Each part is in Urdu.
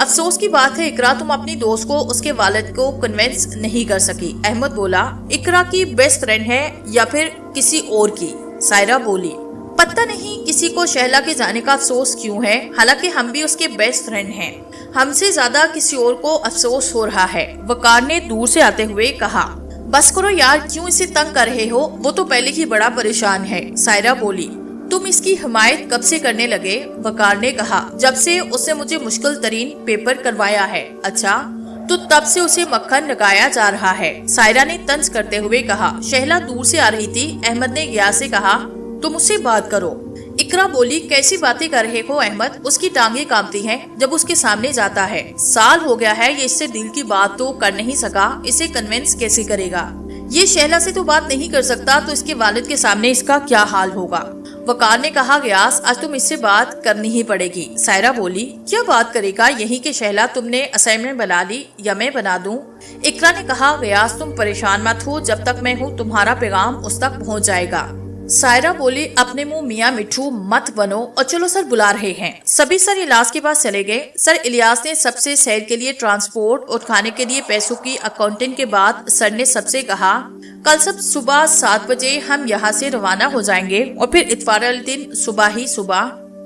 افسوس کی بات ہے اقرا، تم اپنی دوست کو اس کے والد کو کنونس نہیں کر سکی۔ احمد بولا، اقرا کی بیسٹ فرینڈ ہے یا پھر کسی اور کی؟ سائرہ بولی، پتہ نہیں کسی کو شہلا کے جانے کا افسوس کیوں ہے، حالانکہ ہم بھی اس کے بیسٹ فرینڈ ہیں۔ ہم سے زیادہ کسی اور کو افسوس ہو رہا ہے، وقار نے دور سے آتے ہوئے کہا۔ بس کرو یار، کیوں اسے تنگ کر رہے ہو، وہ تو پہلے ہی بڑا پریشان ہے۔ سائرہ بولی، تم اس کی حمایت کب سے کرنے لگے؟ وقار نے کہا، جب سے اس نے مجھے مشکل ترین پیپر کروایا ہے۔ اچھا، تو تب سے اسے مکھن لگایا جا رہا ہے، سائرہ نے طنز کرتے ہوئے کہا۔ شہلا دور سے آ رہی تھی۔ احمد نے غیاث سے کہا، تم اس سے بات کرو۔ اقرا بولی، کیسی باتیں کر رہے ہو احمد، اس کی ٹانگیں کانپتی ہیں جب اس کے سامنے جاتا ہے۔ سال ہو گیا ہے، یہ اس سے دل کی بات تو کر نہیں سکا، اسے کنونس کیسے کرے گا؟ یہ شہلا سے تو بات نہیں کر سکتا، تو اس کے والد کے سامنے اس کا کیا حال ہوگا؟ وقار نے کہا، غیاث آج تم اس سے بات کرنی ہی پڑے گی۔ سائرہ بولی، کیا بات کرے گا؟ یہی کہ شہلا تم نے اسائنمنٹ بنا لی یا میں بنا دوں؟ اقرا نے کہا، غیاث تم پریشان مت ہو، جب تک میں ہوں تمہارا پیغام اس تک پہنچ جائے گا۔ سائرہ بولی، اپنے منہ میاں مٹھو مت بنو، اور چلو سر بلا رہے ہیں۔ سبھی سر الیاس کے پاس چلے گئے۔ سر الیاس نے سب سے سیر کے لیے ٹرانسپورٹ اور کھانے کے لیے پیسوں کی اکاؤنٹنگ کے بعد سر نے سب سے کہا، کل سب صبح 7 بجے ہم یہاں سے روانہ ہو جائیں گے اور پھر اتوار والے دن صبح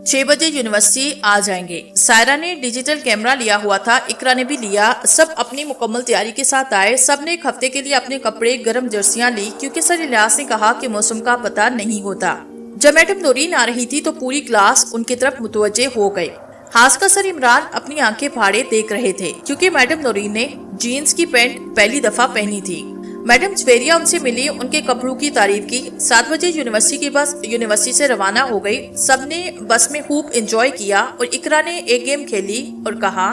6 بجے یونیورسٹی آ جائیں گے۔ سائرہ نے ڈیجیٹل کیمرہ لیا ہوا تھا، اقرا نے بھی لیا۔ سب اپنی مکمل تیاری کے ساتھ آئے۔ سب نے ایک ہفتے کے لیے اپنے کپڑے، گرم جرسیاں لی، کیونکہ سر الیاس نے کہا کہ موسم کا پتہ نہیں ہوتا۔ جب میڈم نورین آ رہی تھی تو پوری کلاس ان کی طرف متوجہ ہو گئی۔ ہاس کا سر عمران اپنی آنکھیں پھاڑے دیکھ رہے تھے، کیونکہ میڈم نورین نے جینز کی پینٹ پہلی دفعہ پہنی تھی۔ میڈم جویریہ ان سے ملی، ان کے کپڑوں کی تعریف کی۔ 7 بجے یونیورسٹی کی بس یونیورسٹی سے روانہ ہو گئی۔ سب نے بس میں خوب انجوائے کیا اور اقرا نے ایک گیم کھیلی اور کہا،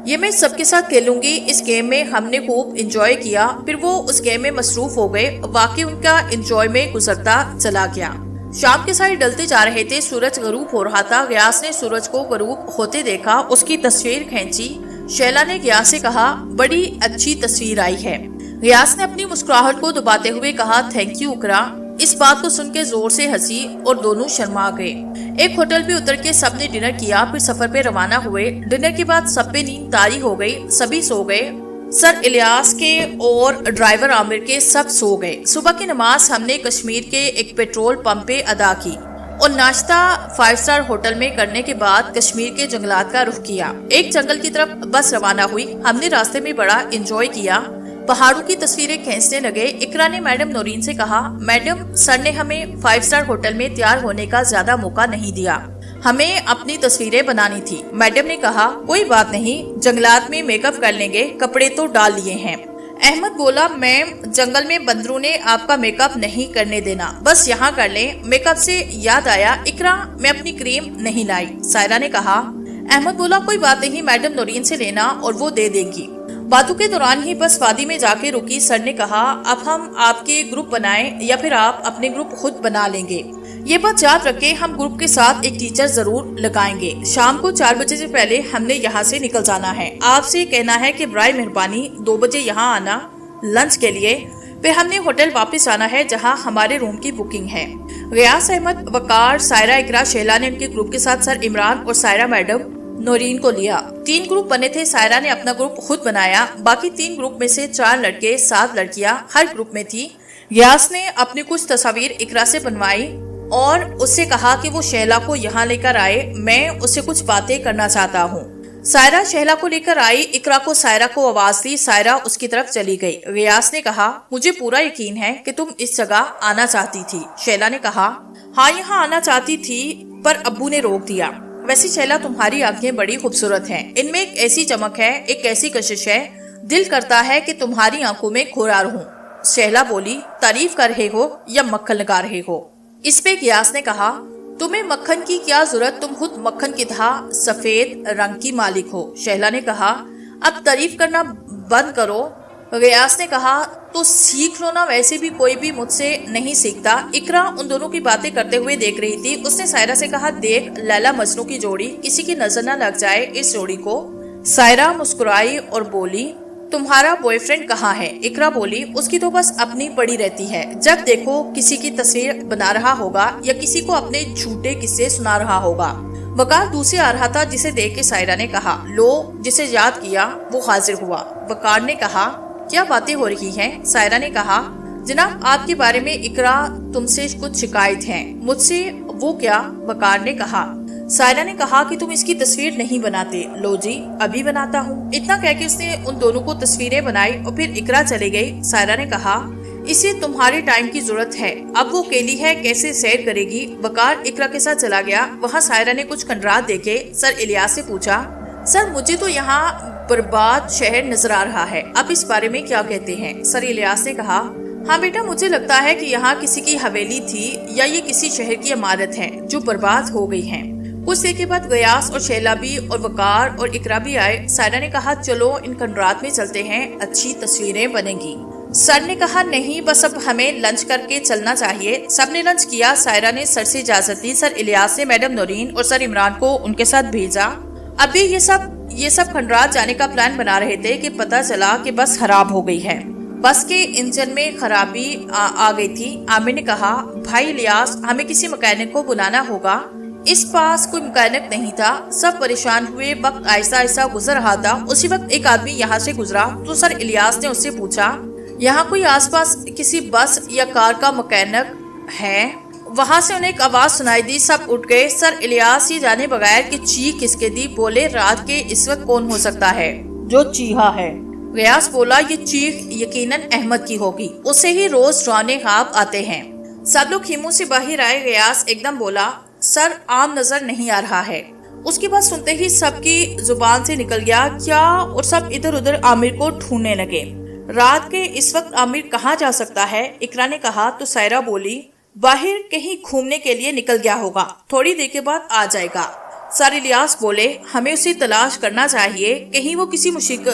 یہ میں سب کے ساتھ کھیلوں گی۔ اس گیم میں ہم نے خوب انجوائے کیا، پھر وہ اس گیم میں مصروف ہو گئے۔ واقعی ان کا انجوائے میں گزرتا چلا گیا۔ شام کے سائے ڈلتے جا رہے تھے، سورج غروب ہو رہا تھا۔ غیاث نے سورج کو غروب ہوتے دیکھا، اس کی تصویر کھینچی۔ شہلا نے غیاث سے کہا، بڑی اچھی تصویر آئی ہے۔ غیاث نے اپنی مسکراہٹ کو دباتے ہوئے کہا، تھینک یو اقرا۔ اس بات کو سن کے زور سے ہنسی اور دونوں شرما گئے۔ ایک ہوٹل پہ اتر کے سب نے ڈنر کیا، پھر سفر پہ روانہ ہوئے۔ ڈنر کے بعد سب پہ نیند طاری ہو گئی، سبھی سو گئے۔ سر الیاس کے اور ڈرائیور عامر کے سب سو گئے۔ صبح کی نماز ہم نے کشمیر کے ایک پیٹرول پمپ پہ ادا کی اور ناشتہ 5 اسٹار ہوٹل میں کرنے کے بعد کشمیر کے جنگلات کا رخ کیا۔ ایک جنگل کی طرف بس روانہ ہوئی۔ ہم نے راستے میں بڑا انجوائے کیا، پہاڑوں کی تصویریں کھینچنے لگے۔ اقرا نے میڈم نورین سے کہا، میڈم سر نے ہمیں 5 اسٹار ہوٹل میں تیار ہونے کا زیادہ موقع نہیں دیا، ہمیں اپنی تصویریں بنانی تھی۔ میڈم نے کہا، کوئی بات نہیں، جنگلات میں میک اپ کر لیں گے، کپڑے تو ڈال لیے ہیں۔ احمد بولا، میم جنگل میں بندروں نے آپ کا میک اپ نہیں کرنے دینا، بس یہاں کر لیں۔ میک اپ سے یاد آیا، اقرا میں اپنی کریم نہیں لائی۔ سائرہ نے کہا۔ احمد بولا، کوئی بات نہیں، میڈم نورین سے لینا اور وہ دے دیں گی۔ باتوں کے دوران ہی بس وادی میں جا کے رکی۔ سر نے کہا، اب ہم آپ کے گروپ بنائیں یا پھر آپ اپنے گروپ خود بنا لیں گے؟ یہ بات یاد رکھیں، ہم گروپ کے ساتھ ایک ٹیچر ضرور لگائیں گے۔ شام کو 4 بجے سے پہلے ہم نے یہاں سے نکل جانا ہے۔ آپ سے کہنا ہے کہ برائے مہربانی 2 بجے یہاں آنا لنچ کے لیے، پھر ہم نے ہوٹل واپس آنا ہے جہاں ہمارے روم کی بکنگ ہے۔ غیاث احمد، وقار، سائرہ، اقرا، شہلا نے ان کے گروپ کے ساتھ سر عمران اور سائرہ میڈم نورین کو لیا۔ 3 گروپ بنے تھے۔ سائرہ نے اپنا گروپ خود بنایا، باقی 3 گروپ میں سے 4 لڑکے 7 لڑکیاں ہر گروپ میں تھی۔ غیاث نے اپنی کچھ تصاویر اقرا سے بنوائی اور اس سے کہا کہ وہ شہلا کو یہاں لے کر آئے، میں اس سے کچھ باتیں کرنا چاہتا ہوں۔ سائرہ شہلا کو لے کر آئی، اقرا کو سائرہ کو آواز دی، سائرہ اس کی طرف چلی گئی۔ غیاث نے کہا، مجھے پورا یقین ہے کہ تم اس جگہ آنا چاہتی تھی۔ شہلا نے کہا، ہاں یہاں آنا چاہتی تھی پر ابو نے روک دیا۔ ویسے شہلا تمہاری آنکھیں بڑی خوبصورت ہیں، ان میں ایک ایسی چمک ہے، ایک ایسی کشش ہے، دل کرتا ہے کہ تمہاری آنکھوں میں کھورا رہوں۔ شہلا بولی، تعریف کر رہے ہو یا مکھن لگا رہے ہو؟ اس پہ غیاث نے کہا، تمہیں مکھن کی کیا ضرورت، تم خود مکھن کی طرح سفید رنگ کی مالک ہو۔ شہلا نے کہا، اب تعریف کرنا بند کرو۔ غیاث نے کہا، تو سیکھ لو نا، ویسے بھی کوئی بھی مجھ سے نہیں سیکھتا۔ اقرا ان دونوں کی باتیں کرتے ہوئے دیکھ رہی تھی۔ اس نے سائرہ سے کہا، دیکھ لیلا مجنوں کی جوڑی، کسی کی نظر نہ لگ جائے اس جوڑی کو۔ سائرہ مسکرائی اور بولی، تمہارا بوائے فرینڈ کہاں ہے؟ اقرا بولی، اس کی تو بس اپنی پڑی رہتی ہے، جب دیکھو کسی کی تصویر بنا رہا ہوگا یا کسی کو اپنے جھوٹے قصے سنا رہا ہوگا۔ وقار دوسرے آ رہا تھا جسے دیکھ کے سائرہ نے کہا لو جسے یاد کیا وہ حاضر ہوا۔ وقار نے کہا کیا باتیں ہو رہی ہیں؟ سائرہ نے کہا جناب آپ کے بارے میں اقرا تم سے کچھ شکایت ہیں۔ مجھ سے؟ وہ کیا؟ وقار نے کہا۔ سائرہ نے کہا کہ تم اس کی تصویر نہیں بناتے۔ لو جی ابھی بناتا ہوں۔ اتنا کہہ کے اس نے ان دونوں کو تصویریں بنائی اور پھر اقرا چلے گئی۔ سائرہ نے کہا اسے تمہارے ٹائم کی ضرورت ہے، اب وہ اکیلی ہے کیسے سیر کرے گی؟ وقار اقرا کے ساتھ چلا گیا۔ وہاں سائرہ نے کچھ کھنڈرات دیکھے۔ سر الیاس سے پوچھا سر مجھے تو یہاں برباد شہر نظر آ رہا ہے، اب اس بارے میں کیا کہتے ہیں؟ سر الیاس نے کہا ہاں بیٹا مجھے لگتا ہے کہ یہاں کسی کی حویلی تھی یا یہ کسی شہر کی عمارت ہے جو برباد ہو گئی ہے۔ کچھ دیر کے بعد غیاث اور شیلا بھی اور وقار اور اقرا بھی آئے۔ سائرہ نے کہا چلو ان کھنڈرات میں چلتے ہیں، اچھی تصویریں بنیں گی۔ سر نے کہا نہیں بس اب ہمیں لنچ کر کے چلنا چاہیے۔ سب نے لنچ کیا۔ سائرہ نے سر سے اجازت لی۔ سر الیاس نے میڈم نورین اور سر عمران کو ان کے ساتھ بھیجا۔ ابھی یہ سب کھنڈرات جانے کا پلان بنا رہے تھے کہ پتہ چلا کہ بس خراب ہو گئی ہے۔ بس کے انجن میں خرابی آ گئی تھی۔ عامر نے کہا بھائی الیاس ہمیں کسی مکینک کو بلانا ہوگا۔ اس پاس کوئی مکینک نہیں تھا۔ سب پریشان ہوئے۔ وقت آہستہ آہستہ گزر رہا تھا۔ اسی وقت ایک آدمی یہاں سے گزرا تو سر الیاس نے اس سے پوچھا یہاں کوئی آس پاس کسی بس یا کار کا مکینک ہے؟ وہاں سے انہیں ایک آواز سنائی دی۔ سب اٹھ گئے۔ سر الیاس یہ جانے بغیر کہ چیخ کس کے دی بولے رات کے اس وقت کون ہو سکتا ہے جو چیخا ہے؟ غیاث بولا یہ چیخ یقیناً احمد کی ہوگی، اسے ہی روز ڈرانے خواب آتے ہیں۔ سب لوگ خیموں سے باہر آئے۔ غیاث ایک دم بولا سر عام نظر نہیں آ رہا ہے۔ اس کی بات سنتے ہی سب کی زبان سے نکل گیا کیا، اور سب ادھر ادھر عامر کو ڈھونڈنے لگے۔ رات کے اس وقت عامر کہاں جا سکتا ہے؟ اقرا نے کہا تو سائرہ بولی باہر کہیں گھومنے کے لیے نکل گیا ہوگا، تھوڑی دیر کے بعد آ جائے گا۔ سر الیاس بولے ہمیں اسے تلاش کرنا چاہیے، کہیں وہ کسی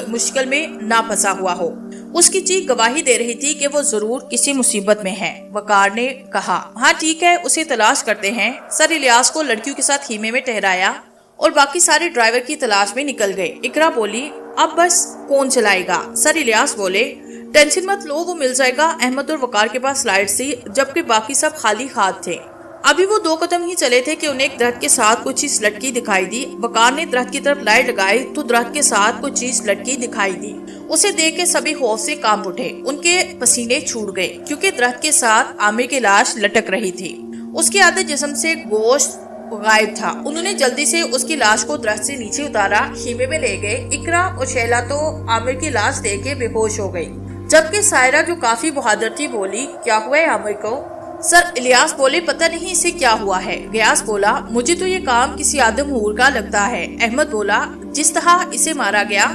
مشکل میں نہ پھنسا ہوا ہو۔ اس کی چیخ گواہی دے رہی تھی کہ وہ ضرور کسی مصیبت میں ہے۔ وقار نے کہا ہاں ٹھیک ہے اسے تلاش کرتے ہیں۔ سر الیاس کو لڑکیوں کے ساتھ خیمے میں ٹھہرایا اور باقی سارے ڈرائیور کی تلاش میں نکل گئے۔ اقرا بولی اب بس کون چلائے گا؟ سر الیاس بولے ٹینشن مت لو وہ مل جائے گا۔ احمد اور وقار کے پاس لائٹ تھی جبکہ باقی سب خالی ہاتھ تھے۔ ابھی وہ 2 قدم ہی چلے تھے کہ انہیں ایک درخت کے ساتھ کوئی چیز لٹکی دکھائی دی۔ وقار نے درخت کی طرف لائٹ لگائی تو درخت کے ساتھ کوئی چیز لٹکی دکھائی دی۔ اسے دیکھ کے سبھی خوف سے کانپ اٹھے۔ ان کے پسینے چھوٹ گئے کیونکہ درخت کے ساتھ عامر کی لاش لٹک رہی تھی۔ اس کے آدھے جسم سے گوشت غائب تھا۔ انہوں نے جلدی سے اس کی لاش کو درخت سے نیچے اتارا، خیمے میں لے گئے۔ اقرا اور شیلا تو عامر کی لاش دیکھ کے بے ہوش ہو گئی، جبکہ سائرہ جو کافی بہادر تھی بولی کیا ہوا ہے عامر کو؟ سر الیاس بولے پتہ نہیں اسے کیا ہوا ہے۔ غیاث بولا مجھے تو یہ کام کسی آدم ہور کا لگتا ہے۔ احمد بولا جس طرح اسے مارا گیا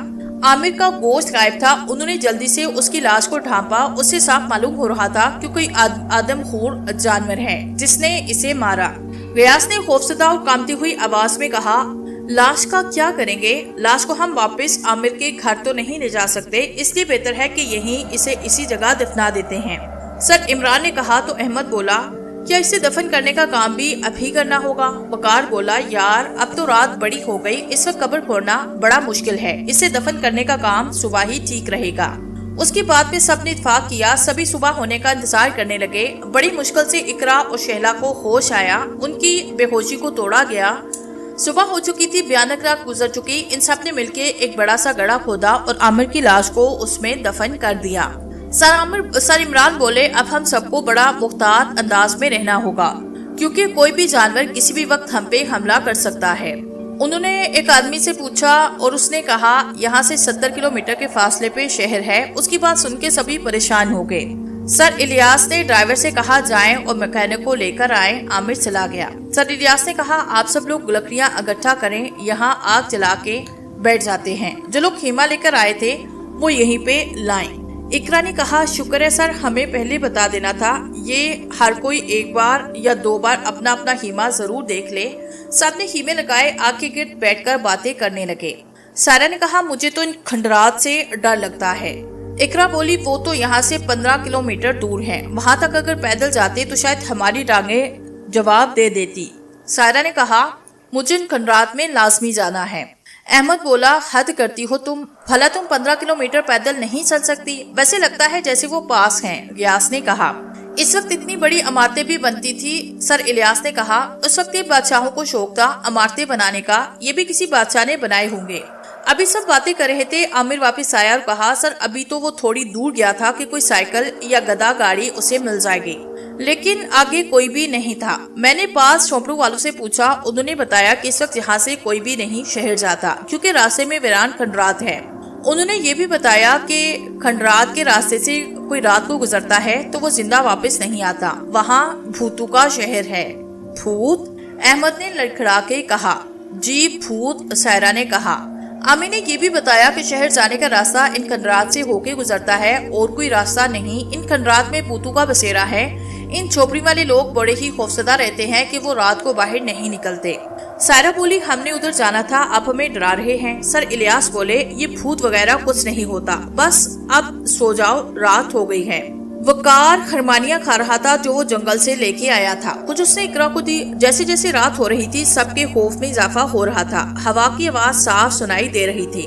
عامر کا گوشت غائب تھا، انہوں نے جلدی سے اس کی لاش کو ڈھانپا۔ اس سے صاف معلوم ہو رہا تھا کہ کوئی آدم خور جانور ہے جس نے اسے مارا۔ غیاث نے خوفزدہ اور کانپتی ہوئی آواز میں کہا لاش کا کیا کریں گے؟ لاش کو ہم واپس عامر کے گھر تو نہیں لے جا سکتے، اس لیے بہتر ہے کہ یہیں اسے اسی جگہ دفنا دیتے ہیں۔ سر عمران نے کہا تو احمد بولا کیا اسے دفن کرنے کا کام بھی ابھی کرنا ہوگا؟ وقار بولا یار اب تو رات بڑی ہو گئی، اس وقت قبر کھودنا بڑا مشکل ہے، اسے دفن کرنے کا کام صبح ہی ٹھیک رہے گا۔ اس کی بات پہ سب نے اتفاق کیا۔ سبھی صبح ہونے کا انتظار کرنے لگے۔ بڑی مشکل سے اقرا اور شہلا کو ہوش آیا، ان کی بے ہوشی کو توڑا گیا۔ صبح ہو چکی تھی، بھیانک رات گزر چکی۔ ان سب نے مل کے ایک بڑا سا گڑھا کھودا اور عامر کی لاش کو اس میں دفن کر دیا۔ سر عمران بولے اب ہم سب کو بڑا محتاط انداز میں رہنا ہوگا کیونکہ کوئی بھی جانور کسی بھی وقت ہم پہ حملہ کر سکتا ہے۔ انہوں نے ایک آدمی سے پوچھا اور اس نے کہا یہاں سے 70 کلومیٹر کے فاصلے پہ شہر ہے۔ اس کی بات سن کے سبھی پریشان ہو گئے۔ سر الیاس نے ڈرائیور سے کہا جائیں اور میکینک کو لے کر آئیں۔ عامر چلا گیا۔ سر الیاس نے کہا آپ سب لوگ لکڑیاں اکٹھا کریں، یہاں آگ جلا کے بیٹھ جاتے ہیں، جو لوگ خیمہ لے کر آئے تھے وہ یہیں پہ لائیں۔ اقرا نے کہا شکر ہے سر، ہمیں پہلے بتا دینا تھا، یہ ہر کوئی ایک بار یا 2 بار اپنا اپنا خیمہ ضرور دیکھ لے۔ سب نے خیمے لگائے، آگ کے گرد بیٹھ کر باتیں کرنے لگے۔ سائرہ نے کہا مجھے تو ان کھنڈرات سے ڈر لگتا ہے۔ اقرا بولی وہ تو یہاں سے 15 کلومیٹر دور ہیں، وہاں تک اگر پیدل جاتے تو شاید ہماری ٹانگیں جواب دے دیتی۔ سائرہ نے کہا مجھے ان کھنڈرات میں لازمی جانا ہے۔ احمد بولا حد کرتی ہو تم، بھلا تم 15 کلومیٹر پیدل نہیں چل سکتی؟ ویسے لگتا ہے جیسے وہ پاس ہیں۔ غیاث نے کہا اس وقت اتنی بڑی عمارتیں بھی بنتی تھی۔ سر الیاس نے کہا، اس وقت یہ بادشاہوں کو شوق تھا عمارتیں بنانے کا، یہ بھی کسی بادشاہ نے بنائے ہوں گے۔ ابھی سب باتیں کر رہے تھے، عامر واپس آیا اور کہا، سر ابھی تو وہ تھوڑی دور گیا تھا کہ کوئی سائیکل یا گدا گاڑی اسے مل جائے گی، لیکن آگے کوئی بھی نہیں تھا۔ میں نے پاس شوپرو والوں سے پوچھا، انہوں نے بتایا کہ اس وقت یہاں سے کوئی بھی نہیں شہر جاتا کیونکہ راستے میں ویران کھنڈرات ہے۔ انہوں نے یہ بھی بتایا کہ کھنڈرات کے راستے سے کوئی رات کو گزرتا ہے تو وہ زندہ واپس نہیں آتا، وہاں بھوتوں کا شہر ہے۔ بھوت؟ احمد نے لڑکھڑا کے کہا۔ جی بھوت، سائرہ نے کہا۔ عامر نے یہ بھی بتایا کہ شہر جانے کا راستہ ان کھنڈرات سے ہو کے گزرتا ہے اور کوئی راستہ نہیں، ان کھنڈرات میں بھوتوں کا بسیرا ہے۔ ان چھوپڑی والے لوگ بڑے ہی خوفزدہ رہتے ہیں کہ وہ رات کو باہر نہیں نکلتے۔ سائرہ بولی، ہم نے ادھر جانا تھا، اب ہمیں ڈرا رہے ہیں۔ سر الیاس بولے، یہ بھوت وغیرہ کچھ نہیں ہوتا، بس اب سو جاؤ، رات ہو گئی ہے۔ وقار خرمانیاں کھا رہا تھا جو وہ جنگل سے لے کے آیا تھا، کچھ اس نے اقرا کو دی۔ جیسے جیسے رات ہو رہی تھی سب کے خوف میں اضافہ ہو رہا تھا، ہوا کی آواز صاف سنائی دے رہی تھی۔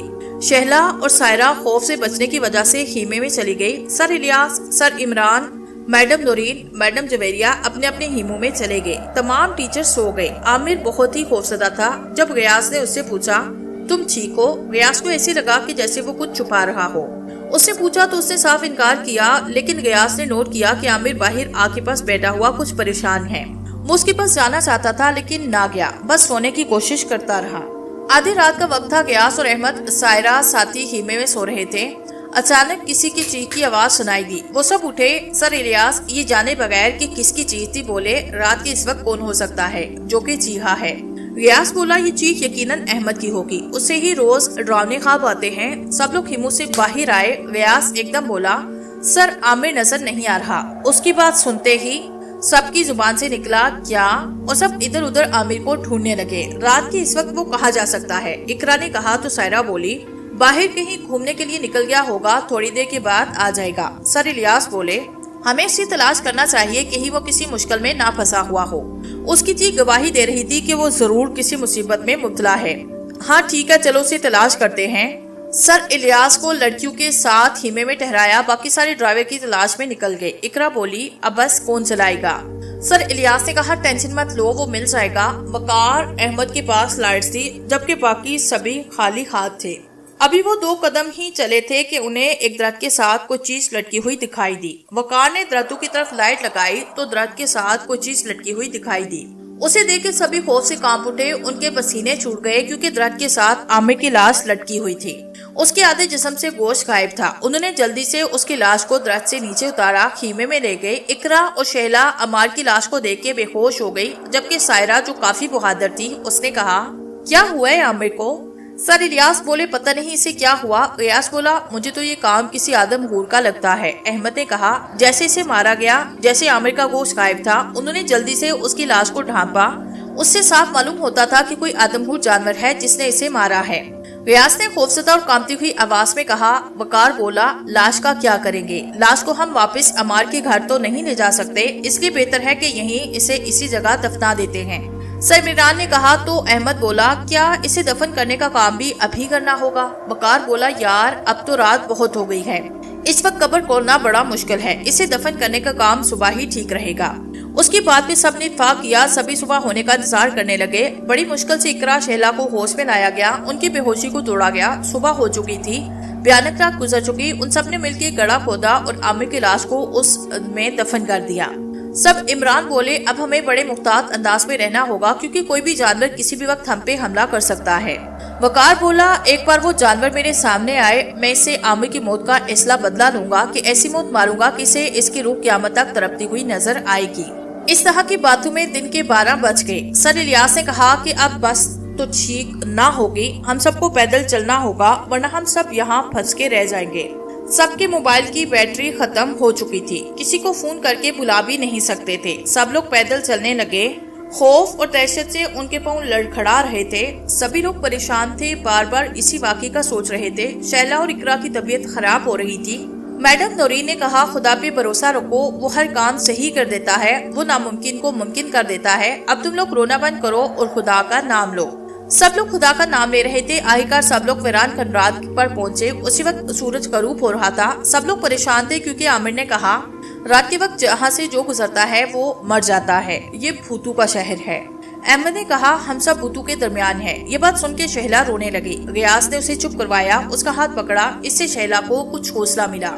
شہلا اور سائرہ خوف سے بچنے کی وجہ سے خیمے میں چلی گئی۔ سر الیاس، سر عمران، میڈم نورین، میڈم جویریہ اپنے اپنے خیموں میں چلے گئے۔ تمام ٹیچر سو گئے۔ عامر بہت ہی خوفزدہ تھا۔ جب غیاث نے اس سے پوچھا، تم ٹھیک ہو؟ غیاث کو ایسے لگا کہ جیسے وہ کچھ چھپا رہا ہو۔ اس نے پوچھا تو اس نے صاف انکار کیا، لیکن غیاث نے نوٹ کیا کہ عامر باہر آگ کے پاس بیٹھا ہوا کچھ پریشان ہے۔ وہ اس کے پاس جانا چاہتا تھا لیکن نہ گیا، بس سونے کی کوشش کرتا رہا۔ آدھی رات کا وقت تھا۔ غیاث اور احمد، سائرہ ساتھی خیمے میں سو رہے تھے۔ اچانک کسی کی چیخ کی آواز سنائی دی۔ وہ سب اٹھے۔ سر الیاس یہ جانے بغیر کہ کس کی چیخ تھی بولے، رات کے اس وقت کون ہو سکتا ہے جو کہ چیخا ہے؟ غیاث بولا، یہ چیخ یقیناً احمد کی ہوگی، اس سے ہی روز ڈراونے خواب آتے ہیں۔ سب لوگ خیموں سے باہر آئے۔ غیاث ایک دم بولا، سر عامر نظر نہیں آ رہا۔ اس کی بات سنتے ہی سب کی زبان سے نکلا، کیا؟ اور سب ادھر ادھر عامر کو ڈھونڈنے لگے۔ رات کے اس وقت وہ کہاں جا سکتا ہے؟ اقرا نے کہا تو سائرہ بولی، باہر کہیں گھومنے کے لیے نکل گیا ہوگا، تھوڑی دیر کے بعد آ جائے گا۔ سر الیاس بولے، ہمیں اس کی تلاش کرنا چاہیے، کہیں وہ کسی مشکل میں نہ پھنسا ہوا ہو۔ اس کی چیخ گواہی دے رہی تھی کہ وہ ضرور کسی مصیبت میں مبتلا ہے۔ ہاں ٹھیک ہے، چلو اسے تلاش کرتے ہیں۔ سر الیاس کو لڑکیوں کے ساتھ خیمے میں ٹھہرایا، باقی سارے ڈرائیور کی تلاش میں نکل گئے۔ اقرا بولی، اب بس کون چلائے گا؟ سر الیاس نے کہا، ٹینشن مت لو، وہ مل جائے گا۔ وقار احمد کے پاس لائٹس تھی جبکہ باقی سبھی خالی ہاتھ تھے۔ ابھی وہ 2 قدم ہی چلے تھے کہ انہیں ایک درخت کے ساتھ کوئی چیز لٹکی ہوئی دکھائی دی۔ وقار نے درختوں کی طرف لائٹ لگائی تو درخت کے ساتھ کوئی چیز لٹکی ہوئی دکھائی دی۔ اسے دیکھ کے سبھی خوف سے کانپ اٹھے، ان کے پسینے چھوٹ گئے کیونکہ درخت کے ساتھ عامر کی لاش لٹکی ہوئی تھی۔ اس کے آدھے جسم سے گوشت غائب تھا۔ انہوں نے جلدی سے اس کی لاش کو درخت سے نیچے اتارا، خیمے میں لے گئے۔ اقرا اور شہلا عمار کی لاش کو دیکھ کے بے ہوش ہو گئی، جبکہ سائرہ جو کافی بہادر تھی اس نے کہا، کیا ہوا ہے عامر کو؟ سر الیاس بولے، پتہ نہیں اسے کیا ہوا۔ غیاث بولا، مجھے تو یہ کام کسی آدم غور کا لگتا ہے۔ احمد نے کہا، جیسے اسے مارا گیا، جیسے عامر کا گوشت غائب تھا، انہوں نے جلدی سے اس کی لاش کو ڈھانپا، اس سے صاف معلوم ہوتا تھا کہ کوئی آدمخور جانور ہے جس نے اسے مارا ہے۔ غیاث نے خوفزدہ اور کانپتی ہوئی آواز میں کہا۔ وقار بولا، لاش کا کیا کریں گے؟ لاش کو ہم واپس عمار کے گھر تو نہیں لے جا سکتے، اس لیے بہتر ہے کہ یہیں اسے اسی جگہ دفنا دیتے ہیں۔ سر عمران نے کہا تو احمد بولا، کیا اسے دفن کرنے کا کام بھی ابھی کرنا ہوگا؟ وقار بولا، یار اب تو رات بہت ہو گئی ہے، اس وقت قبر کھودنا بڑا مشکل ہے، اسے دفن کرنے کا کام صبح ہی ٹھیک رہے گا۔ اس کی بات پہ سب نے اتفاق کیا۔ سبھی صبح ہونے کا انتظار کرنے لگے۔ بڑی مشکل سے اقرا شہلا کو ہوش میں لایا گیا، ان کی بے ہوشی کو توڑا گیا۔ صبح ہو چکی تھی، بھیانک رات گزر چکی۔ ان سب نے مل کے گڑھا کھودا اور عامر کی لاش کو اس میں دفن کر دیا۔ سب عمران بولے، اب ہمیں بڑے محتاط انداز میں رہنا ہوگا کیونکہ کوئی بھی جانور کسی بھی وقت ہم پہ حملہ کر سکتا ہے۔ وقار بولا، ایک بار وہ جانور میرے سامنے آئے، میں اس سے عامر کی موت کا اصلاح بدلا لوں گا کہ ایسی موت ماروں گا کہ اسے اس کی روح قیامت تک تڑپتی ہوئی نظر آئے گی۔ اس طرح کی باتوں میں دن کے 12 بج گئے۔ سر الیاس نے کہا کہ اب بس تو ٹھیک نہ ہوگی، ہم سب کو پیدل چلنا ہوگا ورنہ ہم سب یہاں پھنس کے رہ جائیں گے۔ سب کے موبائل کی بیٹری ختم ہو چکی تھی، کسی کو فون کر کے بلا بھی نہیں سکتے تھے۔ سب لوگ پیدل چلنے لگے، خوف اور دہشت سے ان کے پاؤں لڑکھڑا رہے تھے۔ سبھی لوگ پریشان تھے، بار بار اسی واقعے کا سوچ رہے تھے۔ شہلا اور اقرا کی طبیعت خراب ہو رہی تھی۔ میڈم نورین نے کہا، خدا پہ بھروسہ رکھو، وہ ہر کام صحیح کر دیتا ہے، وہ ناممکن کو ممکن کر دیتا ہے۔ اب تم لوگ رونا بند کرو اور خدا کا نام لو۔ سب لوگ خدا کا نام لے رہے تھے۔ آخرکار سب لوگ ویران کھنڈرات پر پہنچے۔ اسی وقت سورج غروب ہو رہا تھا۔ سب لوگ پریشان تھے کیونکہ عامر نے کہا، رات کے وقت جہاں سے جو گزرتا ہے وہ مر جاتا ہے، یہ بھوتوں کا شہر ہے۔ احمد نے کہا ہم سب بھوتوں کے درمیان ہیں۔ یہ بات سن کے شہلا رونے لگی۔ غیاث نے اسے چپ کروایا، اس کا ہاتھ پکڑا، اس سے شہلا کو کچھ حوصلہ ملا۔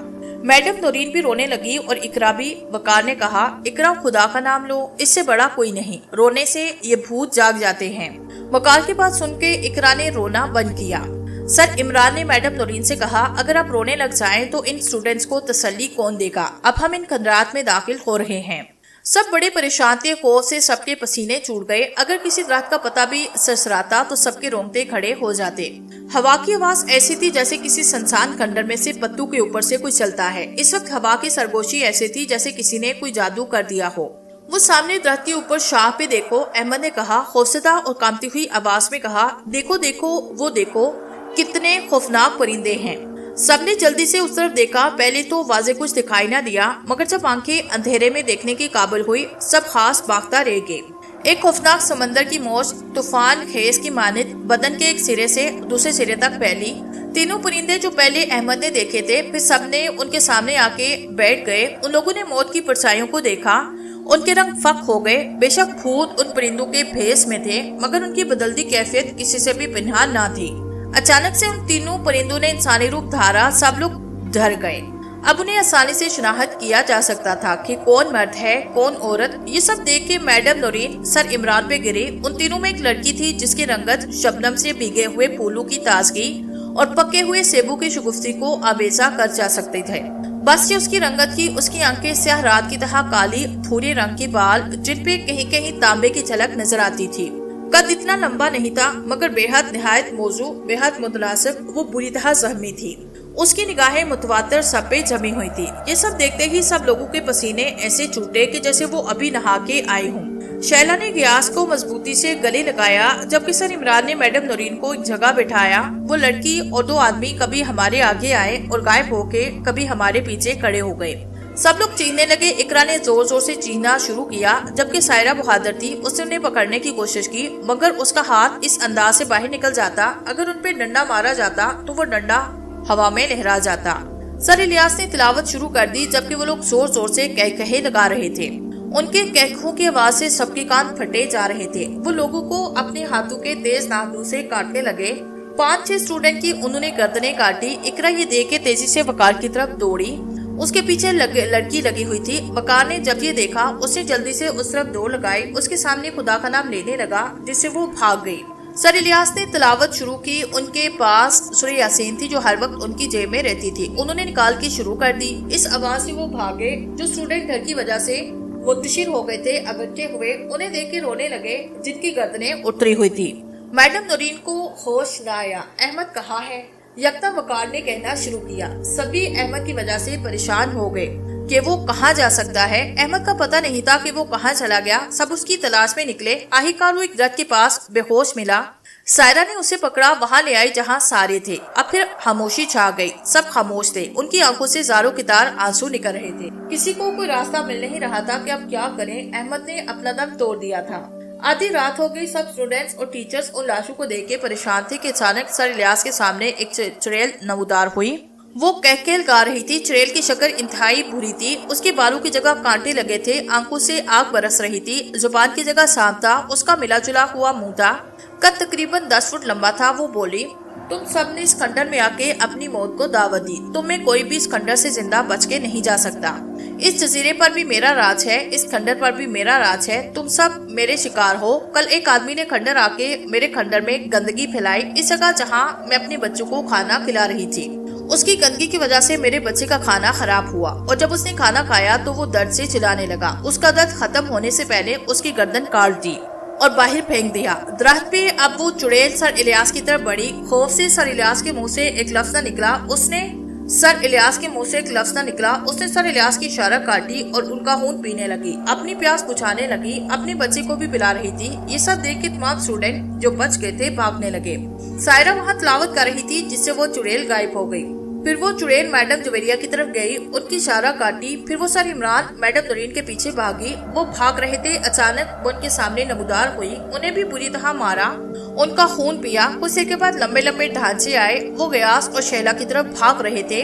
میڈم نورین بھی رونے لگی اور اقرا بھی۔ وقار نے کہا اقرا خدا کا نام لو، اس سے بڑا کوئی نہیں، رونے سے یہ بھوت جاگ جاتے ہیں۔ وقار کی بات سن کے اقرا نے رونا بند کیا۔ سر عمران نے میڈم نورین سے کہا اگر آپ رونے لگ جائیں تو ان اسٹوڈنٹس کو تسلی کون دے گا؟ اب ہم ان کھنڈرات میں داخل ہو رہے ہیں۔ سب بڑے پریشان تھے، خوف سے سب کے پسینے چھوٹ گئے۔ اگر کسی درخت کا پتا بھی سرسراتا تو سب کے رونگٹے کھڑے ہو جاتے۔ ہوا کی آواز ایسی تھی جیسے کسی سنسان کھنڈر میں سے پتوں کے اوپر سے کوئی چلتا ہے۔ اس وقت ہوا کی سرگوشی ایسی تھی جیسے کسی نے کوئی جادو کر دیا ہو۔ وہ سامنے درخت کے اوپر شاہ پہ دیکھو، احمد نے کہا، خوفزدہ اور کانپتی ہوئی آواز میں کہا، دیکھو دیکھو وہ دیکھو کتنے خوفناک پرندے ہیں۔ سب نے جلدی سے اس طرف دیکھا۔ پہلے تو واضح کچھ دکھائی نہ دیا، مگر جب آنکھیں اندھیرے میں دیکھنے کی قابل ہوئی سب خاص باختہ رہ گئے۔ ایک خوفناک سمندر کی موج طوفان خیز کی مانند بدن کے ایک سرے سے دوسرے سرے تک پھیلی۔ تینوں پرندے جو پہلے احمد نے دیکھے تھے پھر سب نے ان کے سامنے آ کے بیٹھ گئے۔ ان لوگوں نے موت کی پرچھائیوں کو دیکھا، ان کے رنگ فک ہو گئے۔ بے شک بھوت ان پرندوں کے بھیس میں تھے، مگر ان کی بدلتی کیفیت کسی سے بھی پنہان نہ تھی۔ اچانک سے ان تینوں پرندوں نے انسانی روپ دھارا، سب لوگ ڈر گئے۔ اب انہیں آسانی سے شناخت کیا جا سکتا تھا کہ کون مرد ہے کون عورت۔ یہ سب دیکھ کے میڈم نورین سر عمران پہ گری۔ ان تینوں میں ایک لڑکی تھی جس کی رنگت شبنم سے بھیگے ہوئے پھولوں کی تازگی اور پکے ہوئے سیبوں کی شگفتی کو آویزہ کر جا سکتے تھے۔ بس یہ اس کی رنگت کی، اس کی آنکھیں سیاہ رات کی طرح کالی بھورے رنگ کے بال جن پہ کہیں کہیں تانبے کی جھلک نظر آتی تھی۔ قد اتنا لمبا نہیں تھا مگر بے حد نہایت موزوں، بے حد متناسب۔ وہ بری طرح زخمی تھی، اس کی نگاہیں متواتر سب پہ جمی ہوئی تھی۔ یہ سب دیکھتے ہی سب لوگوں کے پسینے ایسے چھوٹے کہ جیسے وہ ابھی نہا کے آئے ہوں۔ شیلا نے غیاث کو مضبوطی سے گلے لگایا، جبکہ سر عمران نے میڈم نورین کو ایک جگہ بٹھایا۔ وہ لڑکی اور دو آدمی کبھی ہمارے آگے آئے اور غائب ہو کے کبھی ہمارے پیچھے کھڑے ہو گئے۔ سب لوگ چیخنے لگے۔ اقرا نے زور زور سے چیخنا شروع کیا، جبکہ سائرہ بہادر تھی، اس نے انہیں پکڑنے کی کوشش کی، مگر اس کا ہاتھ اس انداز سے باہر نکل جاتا اگر ان پہ ڈنڈا مارا جاتا تو وہ ڈنڈا ہوا میں لہرا جاتا۔ سر الیاس نے تلاوت شروع کر دی، جبکہ وہ لوگ زور زور سے کہے لگا رہے تھے۔ ان کے کہکھوں کی آواز سے سب کے کان پھٹے جا رہے تھے۔ وہ لوگوں کو اپنے ہاتھوں کے تیز ناخنوں سے کاٹنے لگے۔ 5-6 اسٹوڈنٹ کی انہوں نے گردنیں کاٹی۔ اقرا یہ دیکھ کے تیزی سے وقار کی طرف دوڑی، اس کے پیچھے لڑکی لگی ہوئی تھی۔ وقار نے جب یہ دیکھا اس نے جلدی سے اس طرف دوڑ لگائی، اس کے سامنے خدا کا نام لینے لگا، جس سے وہ بھاگ گئی۔ سر الیاس نے تلاوت شروع کی۔ ان کے پاس سورہ یاسین تھی جو ہر وقت ان کی جیب میں رہتی تھی، انہوں نے نکال کے شروع کر دی۔ اس آواز سے وہ بھاگے۔ جو اسٹوڈنٹ ڈر کی وجہ سے منتشر ہو گئے تھے اکٹھے ہوئے، انہیں دیکھ کے رونے لگے جن کی گردنیں اتری ہوئی تھی۔ میڈم نورین کو ہوش نہ آیا۔ احمد کہاں ہے؟ یکتا وقار نے کہنا شروع کیا۔ سبھی احمد کی وجہ سے پریشان ہو گئے کہ وہ کہاں جا سکتا ہے۔ احمد کا پتہ نہیں تھا کہ وہ کہاں چلا گیا۔ سب اس کی تلاش میں نکلے۔ آخرکار وہ ایک درخت کے پاس بے ہوش ملا۔ سائرہ نے اسے پکڑا، وہاں لے آئی جہاں سارے تھے۔ اب پھر خاموشی چھا گئی، سب خاموش تھے۔ ان کی آنکھوں سے زاروں کی طرح آنسو نکل رہے تھے۔ کسی کو کوئی راستہ مل نہیں رہا تھا کہ اب کیا کریں۔ احمد نے اپنا دم توڑ دیا تھا۔ آدھی رات ہو گئی۔ سب اسٹوڈنٹس اور ٹیچرز ان لاشوں کو دیکھ کے پریشان تھے کہ اچانک سر الیاس کے سامنے ایک چڑیل نمودار ہوئی۔ وہ کہکھیل گا رہی تھی۔ چڑیل کی شکل انتہائی بری تھی، اس کے بالوں کی جگہ کانٹے لگے تھے، آنکھوں سے آگ برس رہی تھی، زبان کی جگہ سانپ تھا، اس کا ملا جلا ہوا منہ تھا، قد تقریباً 10 فٹ لمبا تھا۔ وہ بولی، تم سب نے اس کھنڈر میں آ کے اپنی موت کو دعوت دی، تم میں کوئی بھی اس کھنڈر سے زندہ بچ کے نہیں جا سکتا۔ اس جزیرے پر بھی میرا راج ہے، اس کھنڈر پر بھی میرا راج ہے، تم سب میرے شکار ہو۔ کل ایک آدمی نے کھنڈر آ کے میرے کھنڈر میں گندگی پھیلائی، اس جگہ جہاں میں اپنے بچوں کو کھانا کھلا رہی تھی۔ اس کی گندگی کی وجہ سے میرے بچے کا کھانا خراب ہوا، اور جب اس نے کھانا کھایا تو وہ درد سے چلانے لگا۔ اس کا درد ختم ہونے سے پہلے اس کی گردن کاٹ دی اور باہر پھینک دیا درخت پہ۔ اب وہ چڑیل سر الیاس کی طرف بڑھی۔ خوف سے سر الیاس کے منہ سے ایک لفظ نہ نکلا۔ اس نے سر الیاس کی اشارہ کاٹی اور ان کا خون پینے لگی، اپنی پیاس بجھانے لگی، اپنے بچے کو بھی پلا رہی تھی۔ یہ سب دیکھ کے تمام اسٹوڈنٹ جو بچ گئے تھے بھاگنے لگے۔ سائرہ وہاں تلاوت کر رہی تھی جس سے وہ چڑیل غائب ہو گئی۔ پھر وہ چڑیل میڈم جویریہ کی طرف گئی، ان کی اشارہ کاٹی، پھر وہ سر عمران میڈم نورین کے پیچھے بھاگی۔ وہ بھاگ رہے تھے، اچانک وہ ان کے سامنے نمودار ہوئی، انہیں بھی بری طرح مارا، ان کا خون پیا۔ کچھ دیر کے بعد لمبے لمبے ڈھانچے آئے، وہ غیاث اور شیلا کی طرف بھاگ رہے تھے۔